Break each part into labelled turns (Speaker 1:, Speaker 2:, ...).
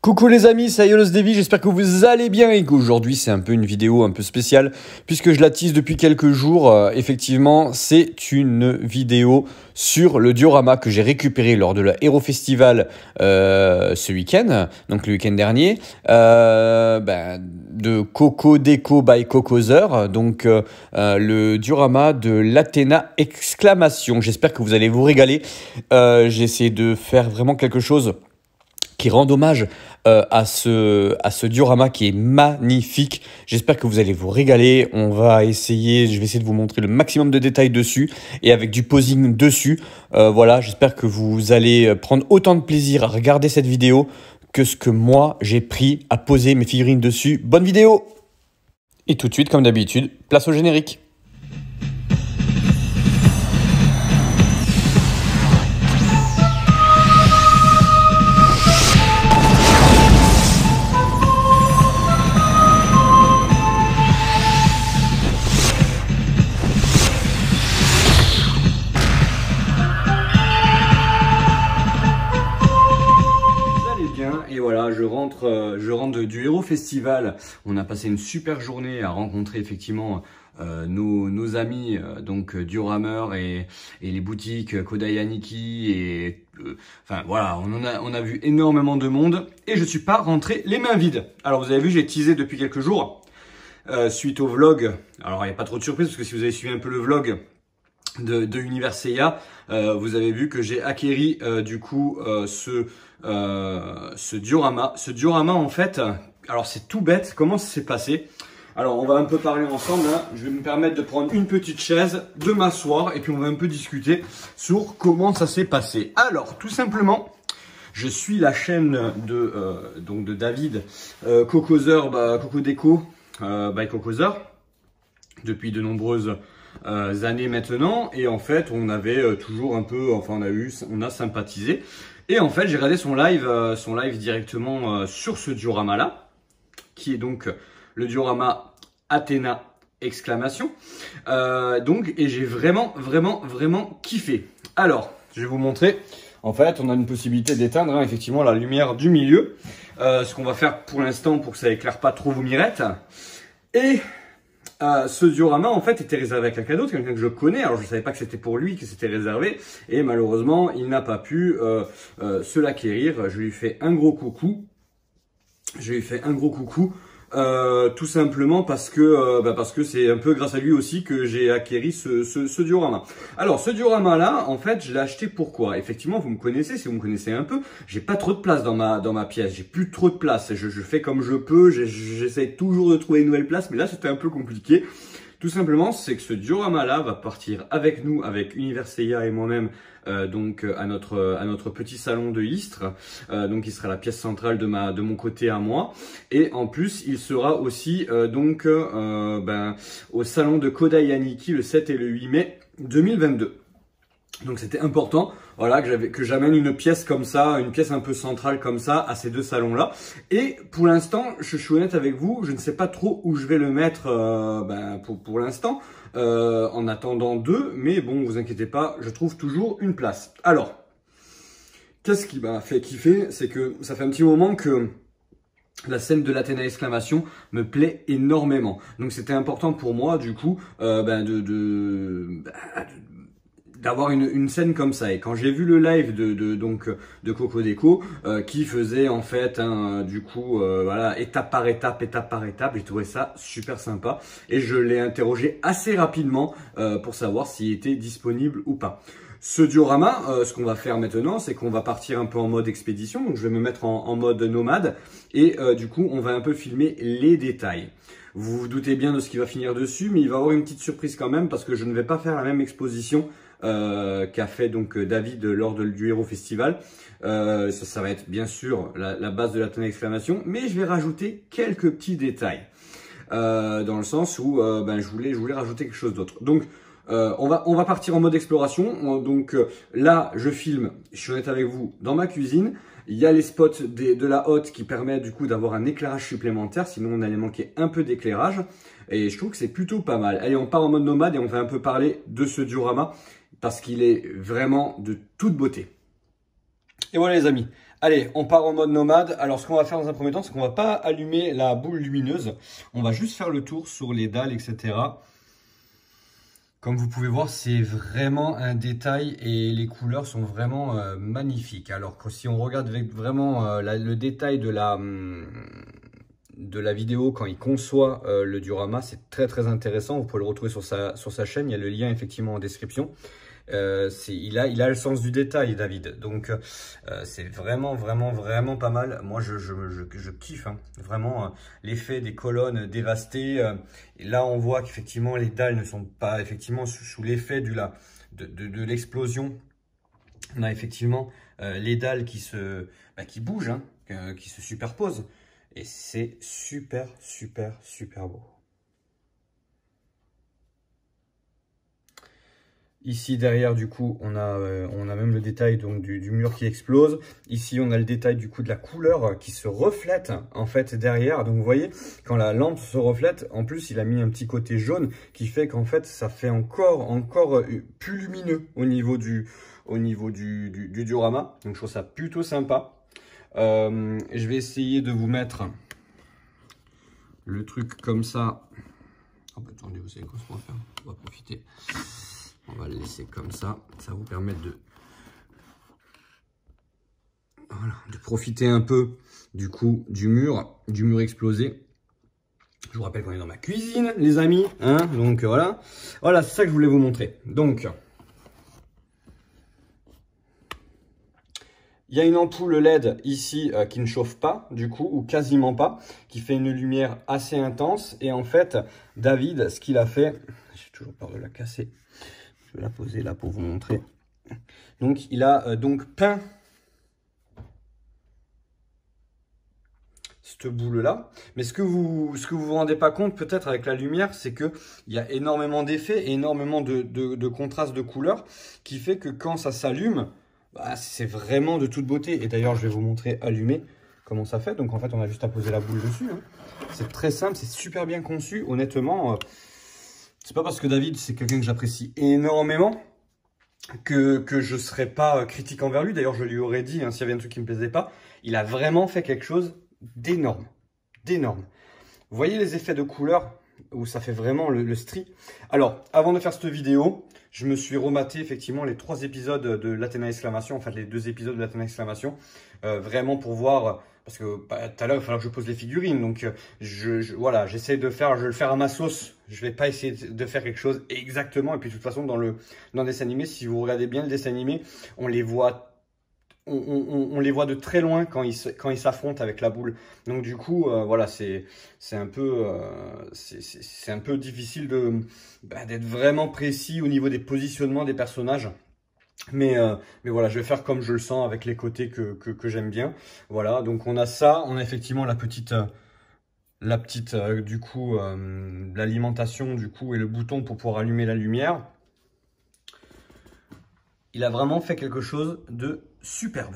Speaker 1: Coucou les amis, c'est Ayolos Devi, j'espère que vous allez bien et qu'aujourd'hui c'est un peu une vidéo un peu spéciale puisque je la tease depuis quelques jours. Effectivement, c'est une vidéo sur le diorama que j'ai récupéré lors de la Hero Festival ce week-end, donc le week-end dernier, de Coco Déco by Cocozer, donc le diorama de l'Athéna exclamation. J'espère que vous allez vous régaler. J'ai essayé de faire vraiment quelque chose qui rend hommage à ce diorama qui est magnifique. J'espère que vous allez vous régaler. Je vais essayer de vous montrer le maximum de détails dessus et avec du posing dessus. Voilà, j'espère que vous allez prendre autant de plaisir à regarder cette vidéo que ce que moi j'ai pris à poser mes figurines dessus. Bonne vidéo! Et tout de suite, comme d'habitude, place au générique. Et voilà, je rentre du Hero Festival. On a passé une super journée à rencontrer effectivement nos amis, donc Dioramer et les boutiques Kodai Aniki. Et enfin voilà, on a vu énormément de monde et je suis pas rentré les mains vides. Alors vous avez vu, j'ai teasé depuis quelques jours suite au vlog. Alors il n'y a pas trop de surprise parce que si vous avez suivi un peu le vlog de Univers Seiya, vous avez vu que j'ai acquéri du coup ce diorama. Ce diorama en fait, alors c'est tout bête, comment ça s'est passé? Alors on va un peu parler ensemble, hein. Je vais me permettre de prendre une petite chaise, de m'asseoir et puis on va un peu discuter sur comment ça s'est passé. Alors tout simplement, je suis la chaîne de David Cocozer, Coco Déco by Cocozer depuis de nombreuses années maintenant, et en fait on avait toujours un peu, enfin on a sympathisé, et en fait j'ai regardé son live directement sur ce diorama là, qui est donc le diorama Athéna exclamation, et j'ai vraiment kiffé. Alors je vais vous montrer. En fait on a une possibilité d'éteindre effectivement la lumière du milieu, ce qu'on va faire pour l'instant pour que ça éclaire pas trop vos mirettes. Et ce diorama en fait était réservé avec un cadeau de quelqu'un que je connais. Alors je savais pas que c'était pour lui que c'était réservé, et malheureusement il n'a pas pu se l'acquérir. Je lui fais un gros coucou. Tout simplement parce que c'est un peu grâce à lui aussi que j'ai acquéri ce diorama. Alors ce diorama là, en fait, je l'ai acheté pourquoi? Effectivement, vous me connaissez, si vous me connaissez un peu, j'ai pas trop de place dans ma pièce, j'ai plus trop de place. Je fais comme je peux, j'essaie toujours de trouver une nouvelle place, mais là c'était un peu compliqué. Tout simplement, c'est que ce diorama-là va partir avec nous, avec Univers Seiya et moi-même, à notre petit salon de Istres. Donc, il sera la pièce centrale de mon côté à moi. Et en plus, il sera aussi au salon de Kodai Aniki le 7 et le 8 mai 2022. Donc c'était important, voilà, que j'amène une pièce comme ça, une pièce un peu centrale comme ça à ces deux salons-là. Et pour l'instant, je suis honnête avec vous, je ne sais pas trop où je vais le mettre pour l'instant, en attendant d'eux, mais bon, vous inquiétez pas, je trouve toujours une place. Alors, qu'est-ce qui m'a fait kiffer? C'est que ça fait un petit moment que la scène de l'Athéna exclamation me plaît énormément. Donc c'était important pour moi, du coup, d'avoir une scène comme ça. Et quand j'ai vu le live de Coco Déco qui faisait en fait voilà, étape par étape, j'ai trouvé ça super sympa et je l'ai interrogé assez rapidement pour savoir s'il était disponible ou pas. Ce diorama, ce qu'on va faire maintenant, c'est qu'on va partir un peu en mode expédition. Donc je vais me mettre en mode nomade et du coup on va un peu filmer les détails. Vous vous doutez bien de ce qui va finir dessus, mais il va y avoir une petite surprise quand même parce que je ne vais pas faire la même exposition qu'a fait donc David lors du Hero Festival. Ça va être bien sûr la base de l'Athéna exclamation, mais je vais rajouter quelques petits détails dans le sens où je voulais rajouter quelque chose d'autre. Donc on va partir en mode exploration. Là je filme, je suis honnête avec vous, dans ma cuisine. Il y a les spots de la hotte qui permettent du coup d'avoir un éclairage supplémentaire, sinon on allait manquer un peu d'éclairage. Et je trouve que c'est plutôt pas mal. Allez, on part en mode nomade et on va un peu parler de ce diorama parce qu'il est vraiment de toute beauté. Et voilà les amis, Allez, on part en mode nomade. Alors, ce qu'on va faire dans un premier temps, c'est qu'on va pas allumer la boule lumineuse. On va juste faire le tour sur les dalles, etc. Comme vous pouvez voir, c'est vraiment un détail et les couleurs sont vraiment magnifiques. Alors que si on regarde avec vraiment le détail de la vidéo quand il conçoit le diorama, c'est très intéressant. Vous pouvez le retrouver sur sa chaîne. Il y a le lien effectivement en description. Il a le sens du détail, David. Donc c'est vraiment pas mal. Moi je kiffe hein. Vraiment l'effet des colonnes dévastées. Et là on voit qu'effectivement les dalles ne sont pas effectivement sous l'effet de l'explosion. On a effectivement les dalles qui bougent, hein, qui se superposent. Et c'est super beau. Ici derrière du coup on a même le détail donc du mur qui explose. Ici on a le détail du coup de la couleur qui se reflète en fait derrière. Donc vous voyez quand la lampe se reflète, en plus il a mis un petit côté jaune qui fait qu'en fait ça fait encore plus lumineux au niveau du diorama. Donc je trouve ça plutôt sympa. Je vais essayer de vous mettre le truc comme ça. Oh bah attendez, vous savez quoi ce qu'on va faire? On va profiter. On va le laisser comme ça. Ça va vous permettre de profiter un peu du coup du mur explosé. Je vous rappelle qu'on est dans ma cuisine, les amis. Hein, donc voilà. Voilà, c'est ça que je voulais vous montrer. Donc, il y a une ampoule LED ici qui ne chauffe pas, du coup, ou quasiment pas, qui fait une lumière assez intense. Et en fait, David, ce qu'il a fait, j'ai toujours peur de la casser. Je vais la poser là pour vous montrer. Donc, il a donc peint cette boule-là. Mais ce que vous vous rendez pas compte, peut-être avec la lumière, c'est qu'il y a énormément d'effets, énormément de contrastes de couleurs, qui fait que quand ça s'allume, bah, c'est vraiment de toute beauté. Et d'ailleurs, je vais vous montrer allumé comment ça fait. Donc, en fait, on a juste à poser la boule dessus. Hein. C'est très simple, c'est super bien conçu. Honnêtement, c'est pas parce que David, c'est quelqu'un que j'apprécie énormément que je ne serais pas critique envers lui. D'ailleurs, je lui aurais dit, hein, s'il y avait un truc qui ne me plaisait pas, il a vraiment fait quelque chose d'énorme. Vous voyez les effets de couleur où ça fait vraiment le stri. Alors, avant de faire cette vidéo, je me suis rematé effectivement les 3 épisodes de l'Athéna Exclamation, en fait les 2 épisodes de l'Athéna Exclamation, vraiment pour voir, parce que tout à l'heure il va falloir que je pose les figurines, donc voilà, j'essaie de faire, je vais le faire à ma sauce, je vais pas essayer de faire quelque chose exactement, et puis de toute façon dans le dessin animé, si vous regardez bien le dessin animé, on les voit de très loin quand ils s'affrontent avec la boule. Donc du coup, voilà, c'est un peu difficile d'être vraiment précis au niveau des positionnements des personnages. Mais voilà, je vais faire comme je le sens avec les côtés que j'aime bien. Voilà, donc on a ça, on a effectivement la petite du coup, l'alimentation du coup et le bouton pour pouvoir allumer la lumière. Il a vraiment fait quelque chose de superbe.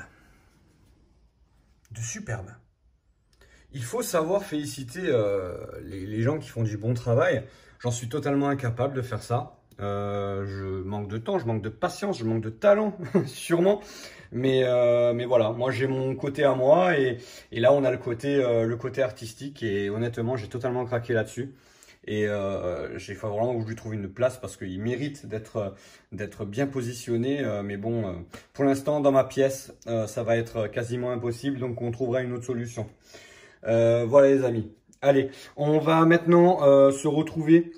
Speaker 1: Il faut savoir féliciter les gens qui font du bon travail. J'en suis totalement incapable de faire ça. Je manque de temps, je manque de patience, je manque de talent, sûrement. Mais voilà, moi j'ai mon côté à moi et là on a le côté artistique et honnêtement j'ai totalement craqué là-dessus. Et il faut vraiment que je lui trouve une place parce qu'il mérite d'être bien positionné. Mais bon, pour l'instant, dans ma pièce, ça va être quasiment impossible. Donc, on trouvera une autre solution. Voilà les amis. Allez, on va maintenant se retrouver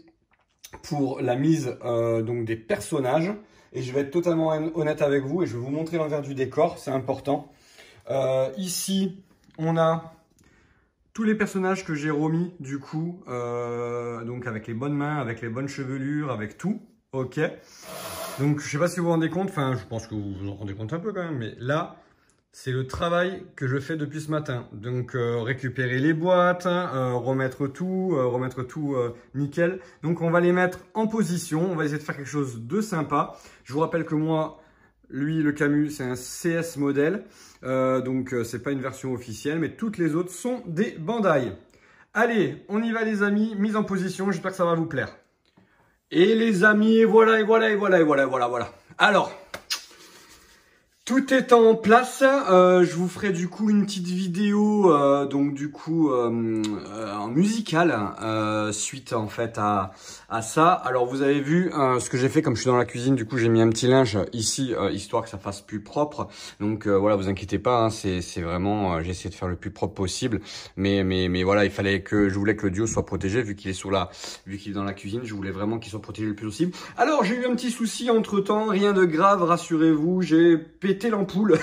Speaker 1: pour la mise donc des personnages. Et je vais être totalement honnête avec vous et je vais vous montrer l'envers du décor. C'est important. Ici, on a tous les personnages que j'ai remis du coup, donc avec les bonnes mains, avec les bonnes chevelures, avec tout, ok. Donc je sais pas si vous vous rendez compte, enfin je pense que vous vous en rendez compte un peu quand même, mais là c'est le travail que je fais depuis ce matin. Donc récupérer les boîtes, remettre tout nickel. Donc on va les mettre en position, on va essayer de faire quelque chose de sympa. Je vous rappelle que moi, lui, le Camus, c'est un CS modèle. Donc, c'est pas une version officielle, mais toutes les autres sont des Bandai. Allez, on y va les amis, mise en position, j'espère que ça va vous plaire. Et les amis, voilà. Alors, Tout est en place. Je vous ferai du coup une petite vidéo, donc du coup en musical, suite en fait à ça. Alors vous avez vu ce que j'ai fait, comme je suis dans la cuisine, du coup j'ai mis un petit linge ici, histoire que ça fasse plus propre. Donc voilà, vous inquiétez pas, hein, c'est vraiment, j'ai essayé de faire le plus propre possible. Mais voilà, je voulais que le duo soit protégé vu qu'il est vu qu'il est dans la cuisine. Je voulais vraiment qu'il soit protégé le plus possible. Alors j'ai eu un petit souci entre temps, rien de grave, rassurez-vous, j'ai pété l'ampoule.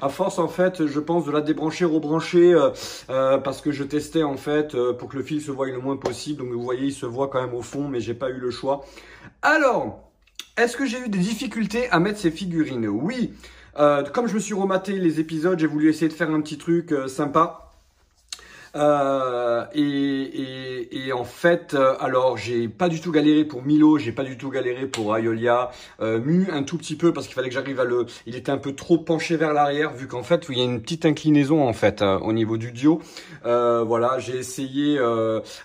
Speaker 1: À force en fait, je pense de la débrancher, rebrancher, parce que je testais en fait pour que le fil se voie le moins possible. Donc vous voyez, il se voit quand même au fond, mais j'ai pas eu le choix. Alors, est-ce que j'ai eu des difficultés à mettre ces figurines? Oui, comme je me suis rematé les épisodes, j'ai voulu essayer de faire un petit truc sympa. Et en fait, alors j'ai pas du tout galéré pour Milo, j'ai pas du tout galéré pour Ayolia, Mu un tout petit peu parce qu'il fallait que j'arrive il était un peu trop penché vers l'arrière vu qu'en fait il y a une petite inclinaison en fait au niveau du duo. Voilà, j'ai essayé.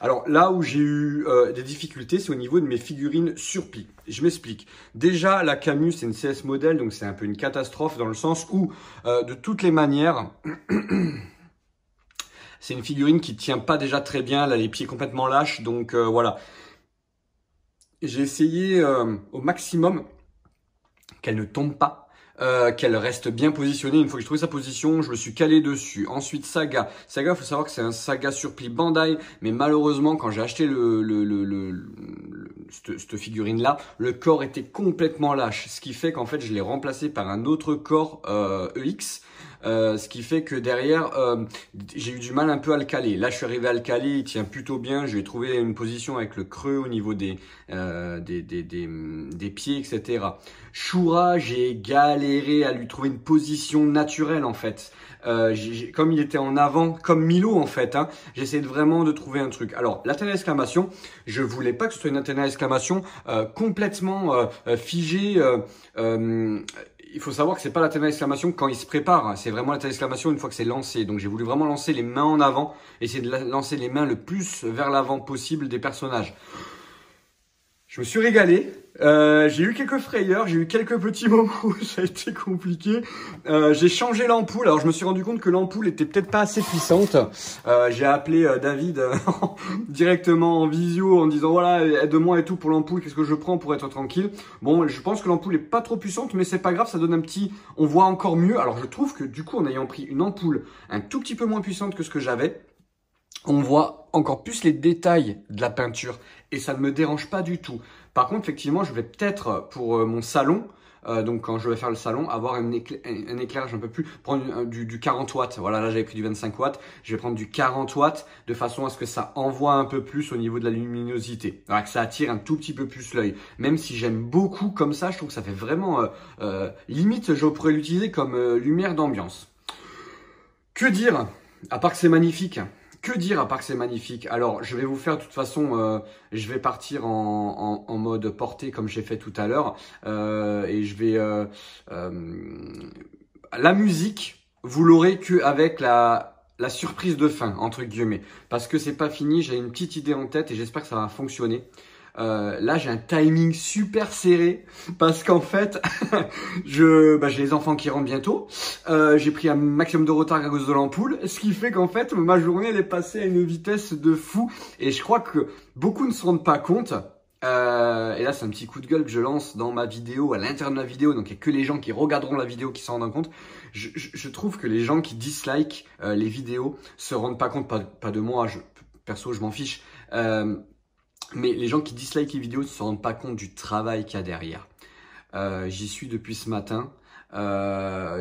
Speaker 1: Alors là où j'ai eu des difficultés, c'est au niveau de mes figurines sur pli. Je m'explique. Déjà la Camus c'est une CS modèle, donc c'est un peu une catastrophe dans le sens où de toutes les manières c'est une figurine qui tient pas déjà très bien, elle a les pieds complètement lâches, donc voilà. J'ai essayé au maximum qu'elle ne tombe pas, qu'elle reste bien positionnée. Une fois que j'ai trouvé sa position, je me suis calé dessus. Ensuite, Saga. Saga, il faut savoir que c'est un Saga sur pli Bandai, mais malheureusement, quand j'ai acheté cette figurine-là, le corps était complètement lâche. Ce qui fait qu'en fait, je l'ai remplacé par un autre corps EX. Ce qui fait que derrière, j'ai eu du mal un peu à le caler. Là, je suis arrivé à le caler, il tient plutôt bien. Je vais trouver une position avec le creux au niveau des pieds, etc. Shura, j'ai galéré à lui trouver une position naturelle en fait. Comme il était en avant, comme Milo en fait, hein, j'essaie vraiment de trouver un truc. Alors, l'antenne à exclamation, je voulais pas que ce soit une antenne à exclamation complètement figée. Il faut savoir que c'est pas l'antenne à exclamation quand il se prépare, hein. C'est vraiment l'antenne à exclamation une fois que c'est lancé. Donc j'ai voulu vraiment lancer les mains en avant, essayer de lancer les mains le plus vers l'avant possible des personnages. Je me suis régalé, j'ai eu quelques frayeurs, j'ai eu quelques petits moments où ça a été compliqué. J'ai changé l'ampoule, alors je me suis rendu compte que l'ampoule était peut-être pas assez puissante. J'ai appelé David directement en visio en disant voilà, aide-moi et tout pour l'ampoule, qu'est-ce que je prends pour être tranquille. Bon, je pense que l'ampoule est pas trop puissante, mais c'est pas grave, ça donne un petit, on voit encore mieux. Alors je trouve que du coup en ayant pris une ampoule un tout petit peu moins puissante que ce que j'avais, on voit encore plus les détails de la peinture et ça ne me dérange pas du tout. Par contre, effectivement, je vais peut-être pour mon salon, donc quand je vais faire le salon, avoir un éclairage un peu plus, prendre du 40 watts. Voilà, là j'avais pris du 25 watts, je vais prendre du 40 watts de façon à ce que ça envoie un peu plus au niveau de la luminosité. Alors que ça attire un tout petit peu plus l'œil. Même si j'aime beaucoup comme ça, je trouve que ça fait vraiment, limite je pourrais l'utiliser comme lumière d'ambiance. Que dire, à part que c'est magnifique? Que dire à part que c'est magnifique? Alors, je vais vous faire de toute façon, je vais partir en mode portée comme j'ai fait tout à l'heure. Et je vais... la musique, vous l'aurez qu'avec la surprise de fin, entre guillemets. Parce que c'est pas fini, j'ai une petite idée en tête et j'espère que ça va fonctionner. Là j'ai un timing super serré parce qu'en fait j'ai les enfants qui rentrent bientôt, j'ai pris un maximum de retard à cause de l'ampoule, ce qui fait qu'en fait ma journée elle est passée à une vitesse de fou et je crois que beaucoup ne se rendent pas compte. Et là c'est un petit coup de gueule que je lance dans ma vidéo, à l'intérieur de ma vidéo, donc il n'y a que les gens qui regarderont la vidéo qui s'en rendent compte. Je trouve que les gens qui dislikent les vidéos se rendent pas compte, pas de moi, perso je m'en fiche, mais les gens qui dislikent les vidéos ne se rendent pas compte du travail qu'il y a derrière. J'y suis depuis ce matin.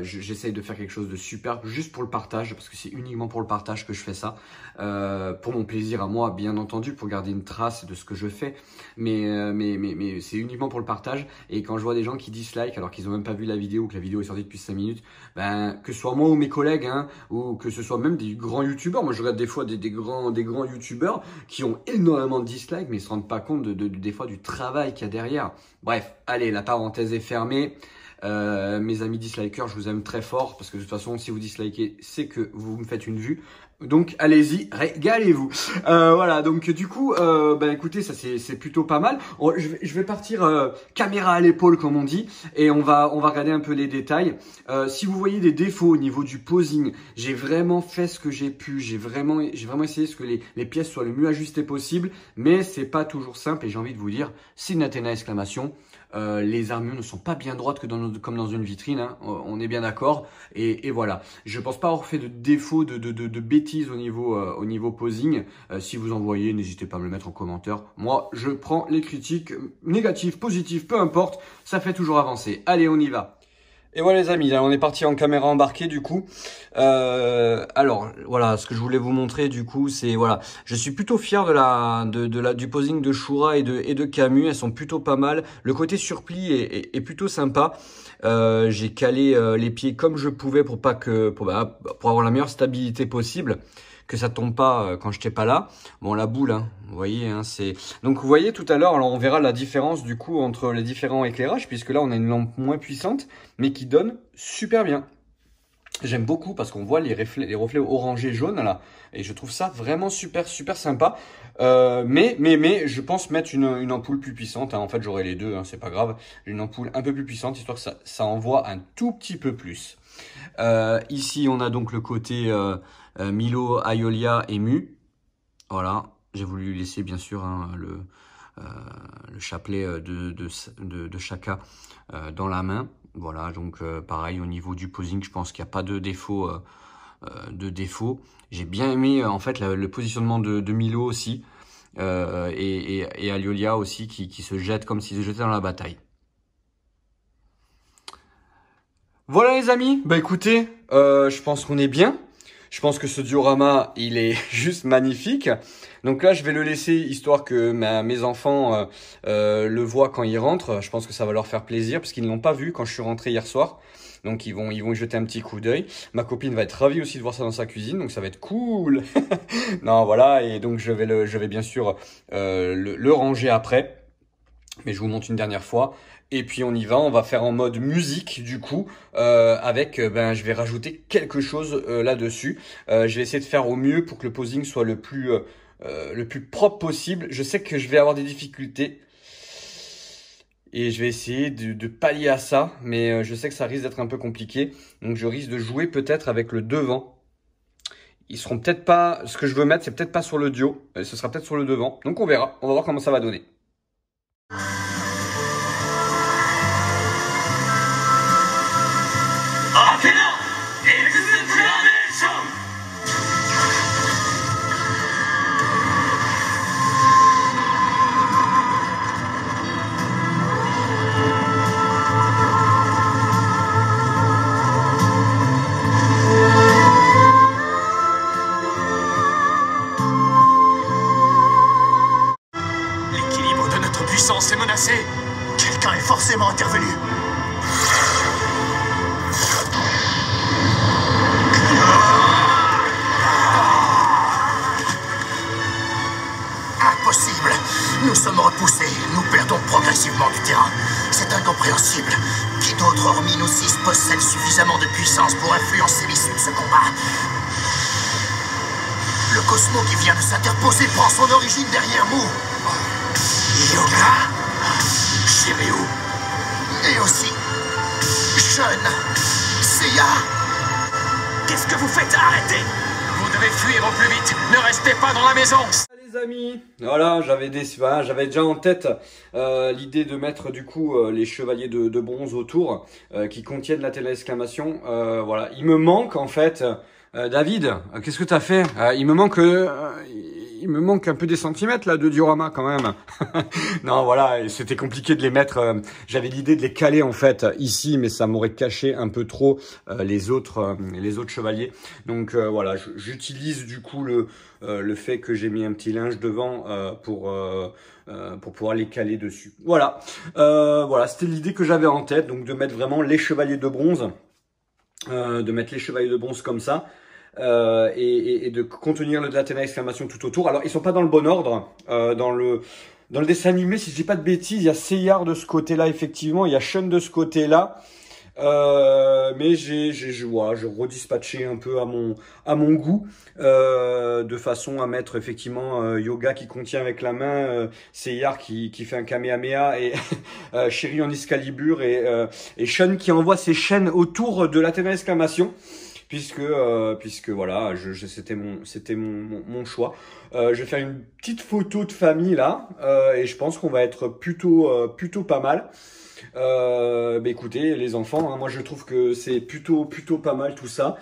Speaker 1: J'essaye de faire quelque chose de superbe juste pour le partage, parce que c'est uniquement pour le partage que je fais ça, pour mon plaisir à moi bien entendu, pour garder une trace de ce que je fais, mais c'est uniquement pour le partage. Et quand je vois des gens qui dislike alors qu'ils ont même pas vu la vidéo ou que la vidéo est sortie depuis 5 minutes, que ce soit moi ou mes collègues, hein, ou que ce soit même des grands youtubeurs, moi je regarde des fois des grands youtubeurs qui ont énormément de dislikes mais ils se rendent pas compte des fois du travail qu'il y a derrière. Bref, allez, la parenthèse est fermée. Mes amis dislikers, je vous aime très fort parce que de toute façon, si vous dislikez, c'est que vous me faites une vue. Donc allez-y, régalez-vous. Voilà, donc du coup, écoutez, ça c'est plutôt pas mal. Je vais partir caméra à l'épaule comme on dit, et on va regarder un peu les détails. Si vous voyez des défauts au niveau du posing, j'ai vraiment fait ce que j'ai pu. J'ai vraiment essayé ce que les pièces soient le mieux ajustées possible, mais c'est pas toujours simple. Et j'ai envie de vous dire, c'est une Athéna exclamation. Les armures ne sont pas bien droites comme dans une vitrine, hein. On est bien d'accord. Et voilà, je pense pas avoir fait de défaut de bêtises au niveau posing. Si vous en voyez, n'hésitez pas à me le mettre en commentaire. Moi, je prends les critiques négatives, positives, peu importe, ça fait toujours avancer. Allez, on y va. Et voilà les amis, là, on est parti en caméra embarquée du coup. Alors voilà, ce que je voulais vous montrer du coup, c'est voilà, je suis plutôt fier du posing de Shura et de Camus. Elles sont plutôt pas mal. Le côté surpli est plutôt sympa. J'ai calé les pieds comme je pouvais pour avoir la meilleure stabilité possible, que ça tombe pas quand j'étais pas là. Bon, la boule, hein, vous voyez, hein, c'est... Donc, vous voyez tout à l'heure, alors on verra la différence du coup entre les différents éclairages, puisque là, on a une lampe moins puissante, mais qui donne super bien. J'aime beaucoup parce qu'on voit les reflets orangés jaunes là, et je trouve ça vraiment super sympa. Mais je pense mettre une ampoule plus puissante, hein. En fait, j'aurai les deux, hein, c'est pas grave. Une ampoule un peu plus puissante, histoire que ça envoie un tout petit peu plus. Ici, on a donc le côté Milo, Aiolia et Mu. Voilà, j'ai voulu laisser bien sûr hein, le chapelet de Shaka dans la main. Voilà, donc pareil au niveau du posing, je pense qu'il n'y a pas de défaut. J'ai bien aimé en fait le positionnement de Milo aussi et Aiolia aussi qui se jette comme s'il se jetait dans la bataille. Voilà les amis, bah écoutez, je pense qu'on est bien. Je pense que ce diorama, il est juste magnifique. Donc là, je vais le laisser histoire que mes enfants le voient quand ils rentrent. Je pense que ça va leur faire plaisir parce qu'ils ne l'ont pas vu quand je suis rentré hier soir. Donc ils vont y jeter un petit coup d'œil. Ma copine va être ravie aussi de voir ça dans sa cuisine, donc ça va être cool. Non, voilà, et donc je vais bien sûr le ranger après. Mais je vous montre une dernière fois. Et puis on y va, on va faire en mode musique du coup, je vais rajouter quelque chose là-dessus. Je vais essayer de faire au mieux pour que le posing soit le plus propre possible. Je sais que je vais avoir des difficultés. Et je vais essayer de pallier à ça, mais je sais que ça risque d'être un peu compliqué. Donc je risque de jouer peut-être avec le devant. Ils seront peut-être pas, ce que je veux mettre, c'est peut-être pas sur le duo, ce sera peut-être sur le devant. Donc on verra, on va voir comment ça va donner.
Speaker 2: L'équilibre de notre puissance est menacé. Quelqu'un est forcément intervenu. Impossible. Nous sommes repoussés. Nous perdons progressivement du terrain. C'est incompréhensible. Qui d'autre hormis nous six possède suffisamment de puissance pour influencer l'issue de ce combat? Le Cosmo qui vient de s'interposer prend son origine derrière Mu. Yoga, Shiryu, et aussi Shun, Seiya. Qu'est-ce que vous faites? Arrêtez! Vous devez fuir au plus vite. Ne restez pas dans la maison.
Speaker 1: Les amis, voilà, j'avais déjà en tête l'idée de mettre du coup les chevaliers de bronze autour qui contiennent la exclamation. Voilà, il me manque en fait, David, qu'est-ce que t'as fait? Il me manque un peu des centimètres là de diorama quand même. Non, voilà, c'était compliqué de les mettre. J'avais l'idée de les caler en fait ici, mais ça m'aurait caché un peu trop les autres chevaliers. Donc voilà, j'utilise du coup le fait que j'ai mis un petit linge devant pour pouvoir les caler dessus. Voilà, voilà, c'était l'idée que j'avais en tête, donc de mettre vraiment les chevaliers de bronze, comme ça. Et de contenir le Athéna exclamation tout autour. Alors ils sont pas dans le bon ordre. Dans le dessin animé, si je dis pas de bêtises, il y a Seiya de ce côté-là effectivement, il y a Shun de ce côté-là. Mais voilà, je redispatché un peu à mon goût, de façon à mettre effectivement Yoga qui contient avec la main, Seyar qui fait un Kamehameha et Chéri en Excalibur et Sean qui envoie ses chaînes autour de l'Athéna d'exclamation. Puisque voilà, c'était mon choix. Je vais faire une petite photo de famille là, et je pense qu'on va être plutôt pas mal. Écoutez les enfants, hein, moi je trouve que c'est plutôt pas mal tout ça.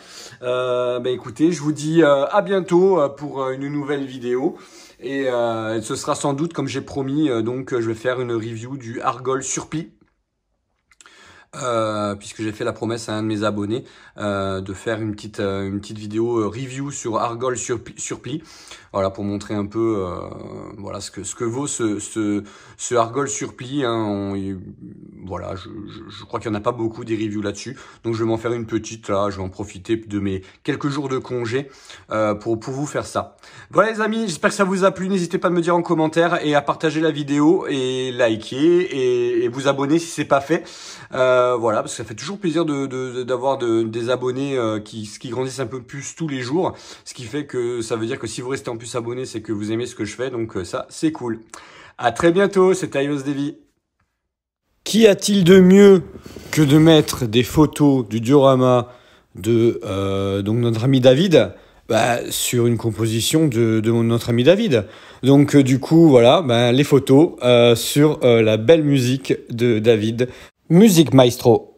Speaker 1: Écoutez, je vous dis à bientôt pour une nouvelle vidéo. Et ce sera sans doute, comme j'ai promis, donc je vais faire une review du Argol Surplis. Puisque j'ai fait la promesse à un de mes abonnés de faire une petite vidéo review sur Argol Surplis, voilà, pour montrer un peu voilà ce que vaut ce Argol Surplis, hein. Voilà, je crois qu'il n'y en a pas beaucoup des reviews là-dessus, donc je vais m'en faire une petite là, je vais en profiter de mes quelques jours de congé pour vous faire ça. Voilà les amis, j'espère que ça vous a plu, n'hésitez pas à me dire en commentaire et à partager la vidéo et liker et vous abonner si c'est pas fait. Voilà, parce que ça fait toujours plaisir d'avoir des abonnés qui grandissent un peu plus tous les jours, ce qui fait que ça veut dire que si vous restez en plus abonné, c'est que vous aimez ce que je fais, donc ça c'est cool. À très bientôt, c'était iOS Davy. Qu'y a-t-il de mieux que de mettre des photos du diorama de donc notre ami David sur une composition de notre ami David. Donc du coup voilà, les photos sur la belle musique de David. Musique Maestro.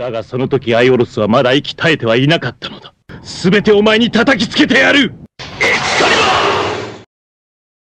Speaker 3: だがその時アイオロスはまだ息絶えてはいなかったのだ。全てお前に叩きつけてやる。